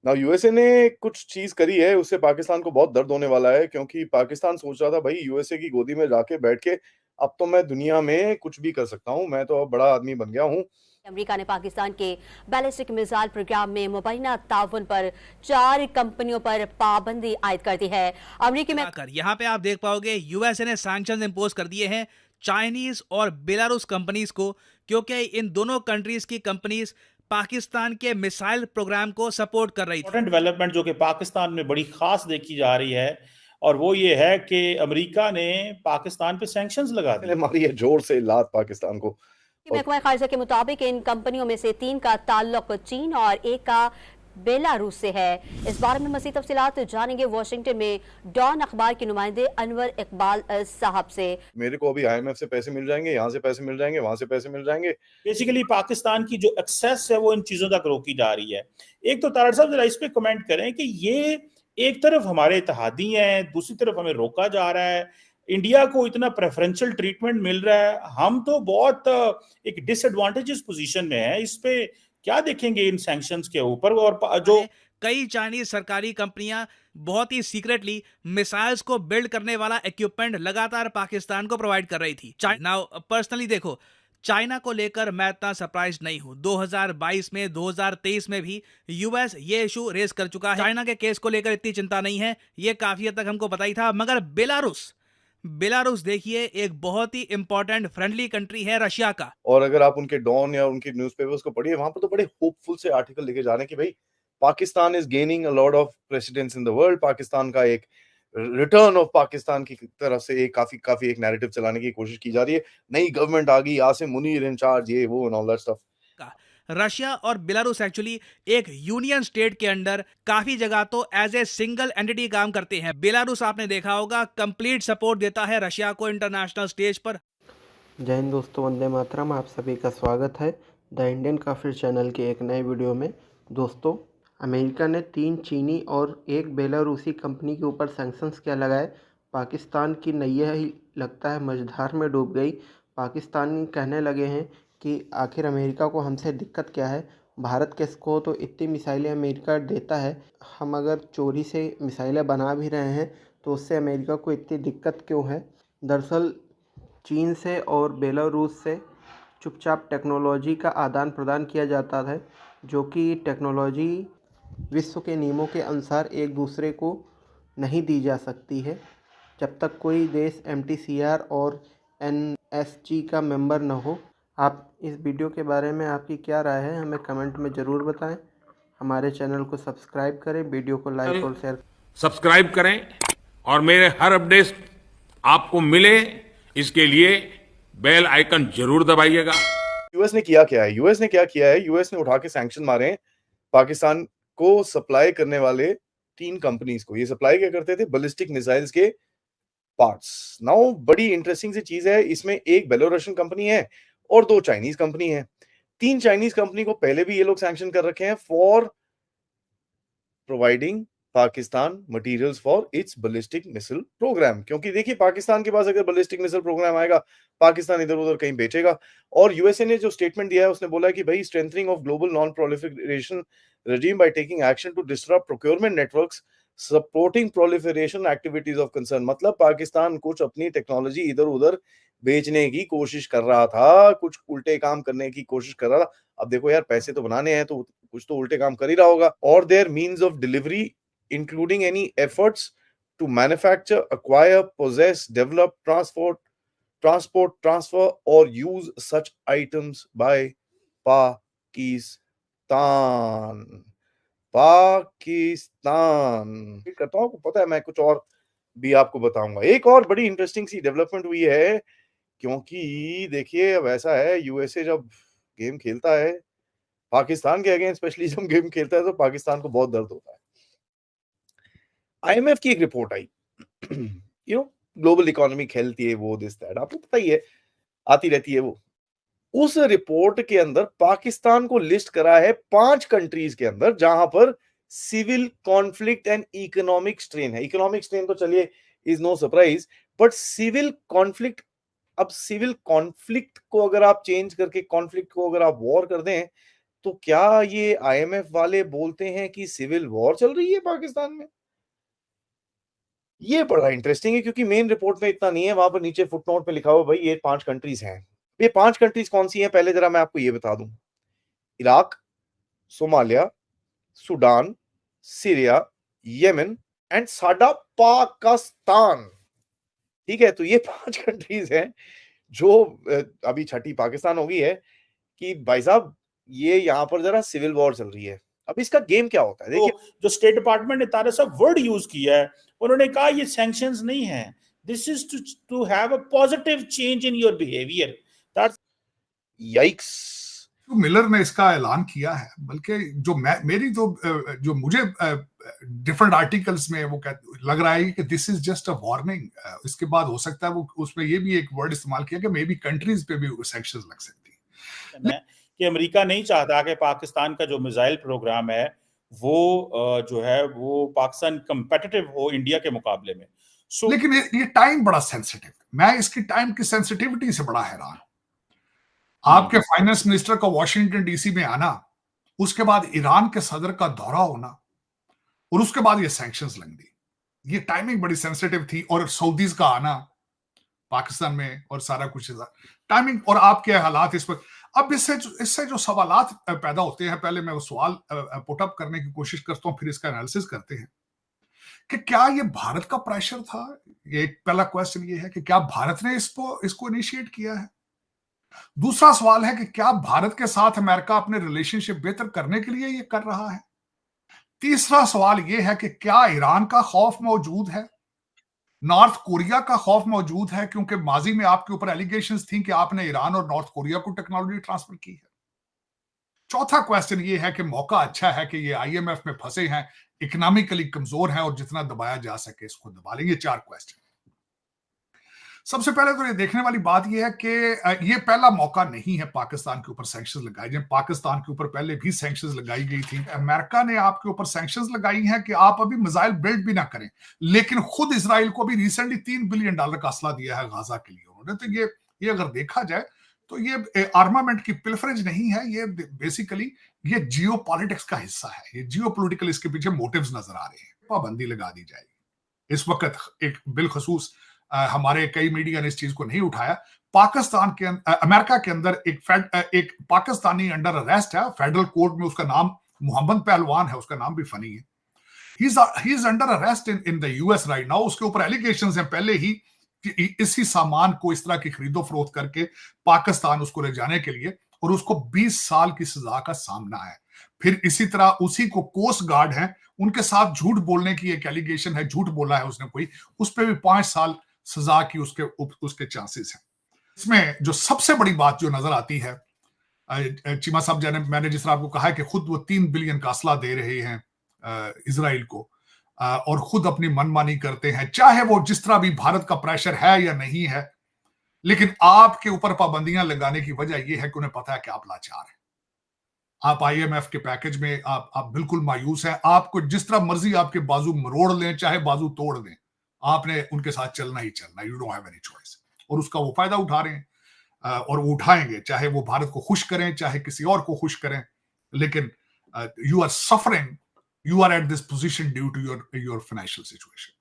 ना यूएसए ने कुछ चीज करी है, उससे पाकिस्तान को बहुत दर्द होने वाला है, क्योंकि पाकिस्तान सोच रहा था भाई यूएसए की गोदी में जाके बैठ के अब तो मैं दुनिया में कुछ भी कर सकता हूँ, मैं तो अब बड़ा आदमी बन गया हूँ। अमेरिका ने पाकिस्तान के बैलिस्टिक मिसाइल प्रोग्राम में मुबैना ताउन पर 4 कंपनियों पर पाबंदी आयद कर दी है। अमेरिकी में यहाँ पे आप देख पाओगे यूएसए ने सैंक्शंस इंपोज कर दिए हैं चाइनीज और बेलारूस कंपनीज को, क्योंकि इन दोनों कंट्रीज की कंपनीज पाकिस्तान के मिसाइल प्रोग्राम को सपोर्ट कर रही थी। डेवलपमेंट जो कि पाकिस्तान में बड़ी खास देखी जा रही है, और वो ये है कि अमेरिका ने पाकिस्तान पे सैंक्शंस लगा दिए। मारी है जोर से लात पाकिस्तान को। महकमा खारजा के मुताबिक इन कंपनियों में से 3 का ताल्लुक चीन और एक का बेलारूस से है। इस बारे में मज़ीद तफसीलात जानेंगे वाशिंगटन में डॉन अखबार के नुमाइंदे अनवर इकबाल साहब से। मेरे को अभी आईएमएफ से पैसे मिल जाएंगे, यहाँ से पैसे मिल जाएंगे, वहां से पैसे मिल जाएंगे। बेसिकली पाकिस्तान की जो एक्सेस है वो इन चीजों तक रोकी जा रही है। एक तो तारड़ साहब जरा इस पे कमेंट करें कि ये एक तरफ हमारे इत्तेहादी हैं, दूसरी तरफ हमें रोका जा रहा है, इंडिया को इतना प्रेफरेंशियल ट्रीटमेंट मिल रहा है, हम तो बहुत एक डिसएडवांटेजेस पोजीशन में है। इस पे क्या देखेंगे इन सैंक्शंस के ऊपर? और जो कई चाइनीज सरकारी कंपनियां बहुत ही सीक्रेटली मिसाइल्स को बिल्ड करने वाला इक्विपमेंट लगातार पाकिस्तान को प्रोवाइड कर रही थी। नाउ पर्सनली देखो, चाइना को लेकर मैं इतना सरप्राइज नहीं हूं। 2022 में 2023 में भी यूएस ये इशू रेज कर चुका है। चाइना के केस को लेकर इतनी चिंता नहीं है, ये काफी हद तक हमको पता ही था। मगर बेलारूस देखिए, एक बहुत ही इंपॉर्टेंट फ्रेंडली कंट्री है रशिया का। और अगर आप उनके डॉन या उनके न्यूज़पेपर्स को पढ़िए, वहां पर तो बड़े होपफुल से आर्टिकल लिखे जा रहे हैं कि भाई Pakistan is gaining a lot of precedence in the world. Pakistan का एक रिटर्न ऑफ पाकिस्तान की तरफ से एक काफी काफी एक नैरेटिव चलाने की कोशिश की जा रही है। नई गवर्नमेंट आ गई, आसिम मुनीर इन चार्ज, ये वो and all that stuff. Russia और बेलारूस एक्चुअली एक यूनियन स्टेट के अंडर काफी जगह तो एज ए सिंगल एंटिटी काम करते हैं। बेलारूस आपने देखा होगा कंप्लीट सपोर्ट देता है रशिया को इंटरनेशनल स्टेज पर। जय हिंद दोस्तों, वंदे मातरम। आप सभी का स्वागत है द इंडियन काफिर चैनल के एक नए वीडियो में। दोस्तों, अमेरिका ने 3 चीनी और 1 बेलारूसी कंपनी के ऊपर सैंक्शंस क्या लगाए। पाकिस्तान की नैया ही लगता है मझधार में डूब गई। पाकिस्तानी कहने लगे हैं कि आखिर अमेरिका को हमसे दिक्कत क्या है। भारत के को तो इतनी मिसाइलें अमेरिका देता है, हम अगर चोरी से मिसाइलें बना भी रहे हैं तो उससे अमेरिका को इतनी दिक्कत क्यों है। दरअसल चीन से और बेलारूस से चुपचाप टेक्नोलॉजी का आदान प्रदान किया जाता है, जो कि टेक्नोलॉजी विश्व के नियमों के अनुसार एक दूसरे को नहीं दी जा सकती है। जब तक कोई देश MTCR और NSG का मेंबर न हो। आप इस वीडियो के बारे में आपकी क्या राय है, हमें कमेंट में ज़रूर बताएं। हमारे चैनल को सब्सक्राइब करें, वीडियो को लाइक और शेयर सब्सक्राइब करें और मेरे हर अपडेट आपको मिले, इसके लिए बेल आइकन जरूर दबाइएगा। यूएस ने किया क्या है? यूएस ने क्या किया है? यूएस ने उठा के सैंक्शन मारे हैं पाकिस्तान को सप्लाई करने वाले 3 कंपनीज को। ये सप्लाई क्या करते थे? बैलिस्टिक मिसाइल्स के पार्ट्स। नाउ बड़ी इंटरेस्टिंग सी चीज है, इसमें एक बेलोरशियन कंपनी है और 2 चाइनीज कंपनी है। 3 चाइनीज कंपनी को पहले भी ये लोग सैंक्शन कर रखे हैं for providing Pakistan materials for its ballistic missile program. क्योंकि देखिए, पाकिस्तान के पास अगर बैलिस्टिक मिसाइल प्रोग्राम आएगा, पाकिस्तान इधर उधर कहीं बेचेगा। और यूएसए ने जो स्टेटमेंट दिया है, उसने बोला है कि भाई strengthening of global non proliferation regime by taking action to disrupt procurement networks, supporting proliferation activities of concern। मतलब पाकिस्तान कुछ अपनी टेक्नोलॉजी इधर उधर बेचने की कोशिश कर रहा था, कुछ उल्टे काम करने की कोशिश कर रहा था। अब देखो यार, पैसे तो बनाने हैं तो कुछ तो उल्टे काम कर ही रहा होगा। और their means of delivery including any efforts to manufacture, acquire, possess, develop, transport, transfer or use such items by Pakistan. करता हूं, आपको पता है मैं कुछ और भी आपको बताऊंगा। एक और बड़ी इंटरेस्टिंग सी डेवलपमेंट हुई है, क्योंकि देखिए अब ऐसा है, यूएसए जब गेम खेलता है पाकिस्तान के अगेंस्ट, स्पेशली जब गेम खेलता है तो पाकिस्तान को बहुत दर्द होता है। आईएमएफ की एक रिपोर्ट आई, ग्लोबल इकोनॉमिक हेल्थ, ये वो दिस दैट, आपको पता ही है, आती रहती है वो। उस रिपोर्ट के अंदर पाकिस्तान को लिस्ट करा है 5 कंट्रीज के अंदर जहां पर civil conflict and economic strain है। इकोनॉमिक स्ट्रेन तो चलिए is no surprise, but civil conflict, अब सिविल कॉन्फ्लिक्ट को अगर आप चेंज करके कॉन्फ्लिक्ट को अगर आप वॉर कर दें तो क्या ये आईएमएफ वाले बोलते हैं कि सिविल वॉर चल रही है पाकिस्तान में? ये बड़ा इंटरेस्टिंग है क्योंकि मेन रिपोर्ट में इतना नहीं है, वहां पर नीचे फुटनोट में लिखा हुआ भाई ये 5 कंट्रीज हैं। ये 5 कंट्रीज कौन सी हैं पहले जरा मैं आपको ये बता दूं। Iraq, Somalia, Sudan, Syria, Yemen and साडा पाकिस्तान। ठीक है, तो ये 5 कंट्रीज हैं जो अभी छठी पाकिस्तान हो गई है कि भाई साहब ये यहाँ पर जरा सिविल वॉर चल रही है। अब इसका गेम क्या होता है देखिए, तो जो स्टेट डिपार्टमेंट ने तारा साहब वर्ड यूज किया है, उन्होंने कहा ये सैंक्शंस नहीं है, this is to have a positive change in your behaviour. That's yikes. तो मिलर ने इसका ऐलान किया है, बल्कि जो मेरी तो जो मुझे डिफरेंट आर्टिकल्स में वो लग रहा है कि this is just a warning. इसके बाद हो सकता है वो उसमें ये भी एक वर्ड इस्तेमाल किया कि मे बी कंट्रीज पे भी सैंक्शंस लग सकती है कि अमेरिका नहीं चाहता कि पाकिस्तान का जो मिसाइल प्रोग्राम है वो जो है वो पाकिस्तान कंपेटिटिव हो इंडिया के मुकाबले में। लेकिन ये टाइम बड़ा सेंसिटिव, मैं इसकी टाइम की सेंसिटिविटी से बड़ा हैरान। आपके फाइनेंस मिनिस्टर का वॉशिंगटन डीसी में आना, उसके बाद ईरान के सदर का दौरा होना और उसके बाद ये सैंक्शंस लग दी, ये टाइमिंग बड़ी सेंसिटिव थी। और सऊदीज का आना पाकिस्तान में और सारा कुछ टाइमिंग और आपके हालात इस पर। अब इससे जो सवालात पैदा होते हैं, पहले मैं वो सवाल पुटअप करने की कोशिश करता हूं, फिर इसका एनालिसिस करते हैं कि क्या ये भारत का प्रेशर था। ये एक पहला क्वेश्चन ये है कि क्या भारत ने इसको इनिशिएट किया है। दूसरा सवाल है कि क्या भारत के साथ अमेरिका अपने रिलेशनशिप बेहतर करने के लिए ये कर रहा है। तीसरा सवाल ये है कि क्या ईरान का खौफ मौजूद है, नॉर्थ कोरिया का खौफ मौजूद है, क्योंकि माजी में आपके ऊपर एलिगेशंस थी कि आपने ईरान और नॉर्थ कोरिया को टेक्नोलॉजी ट्रांसफर की है। चौथा क्वेश्चन ये है कि मौका अच्छा है कि ये आईएमएफ में फंसे हैं, इकोनॉमिकली कमजोर हैं और जितना दबाया जा सके इसको दबा लेंगे। 4 क्वेश्चन। सबसे पहले तो ये देखने वाली बात ये है कि ये पहला मौका नहीं है पाकिस्तान के ऊपर सैंक्शंस लगाए जाए। पाकिस्तान के ऊपर पहले भी सैंक्शंस लगाई गई थी। अमेरिका ने आपके ऊपर सैंक्शंस लगाई हैं कि आप अभी मिसाइल बिल्ड भी ना करें, लेकिन खुद इजराइल को भी रिसेंटली $3 बिलियन का असला दिया है गाजा के लिए उन्होंने। तो ये अगर देखा जाए तो ये आर्मामेंट की पिलफरेज नहीं है, ये बेसिकली ये जियो पॉलिटिक्स का हिस्सा है। ये जियो पोलिटिकल इसके पीछे मोटिव्स नजर आ रहे हैं। पाबंदी लगा दी जाएगी इस वक्त। एक बिलखसूस हमारे कई मीडिया ने इस चीज को नहीं उठाया। पाकिस्तान के अमेरिका के अंदर एक पाकिस्तानी अंडर अरेस्ट है फेडरल कोर्ट में, उसका नाम मोहम्मद पहलवान है, उसका नाम भी फनी है। He is under arrest in the US right now. उसके ऊपर एलिगेशंस हैं पहले ही कि इसी सामान को इस तरह की खरीदो फरोख्त करके पाकिस्तान उसको ले जाने के लिए, और उसको 20 साल की सजा का सामना है। फिर इसी तरह उसी को कोस्ट गार्ड है, उनके साथ झूठ बोलने की एक एलिगेशन है, झूठ बोला है उसने कोई, उस पर भी 5 साल सजा की उसके चांसेस हैं। इसमें जो सबसे बड़ी बात जो नजर आती है, चीमा साहब जाने, मैंने जिस तरह आपको कहा है कि खुद वो 3 बिलियन का असला दे रहे हैं इजराइल को, और खुद अपनी मनमानी करते हैं, चाहे वो जिस तरह भी भारत का प्रेशर है या नहीं है, लेकिन आपके ऊपर पाबंदियां लगाने की वजह यह है कि उन्हें पता है कि आप लाचार हैं। आप आईएमएफ के पैकेज में आप बिल्कुल मायूस हैं। आपको जिस तरह मर्जी आपके बाजू मरोड़ लें, चाहे बाजू तोड़ दें, आपने उनके साथ चलना ही चलना। You don't have any choice. और उसका वो फायदा उठा रहे हैं और वो उठाएंगे, चाहे वो भारत को खुश करें, चाहे किसी और को खुश करें। लेकिन you are suffering, you are at this position due to your financial situation.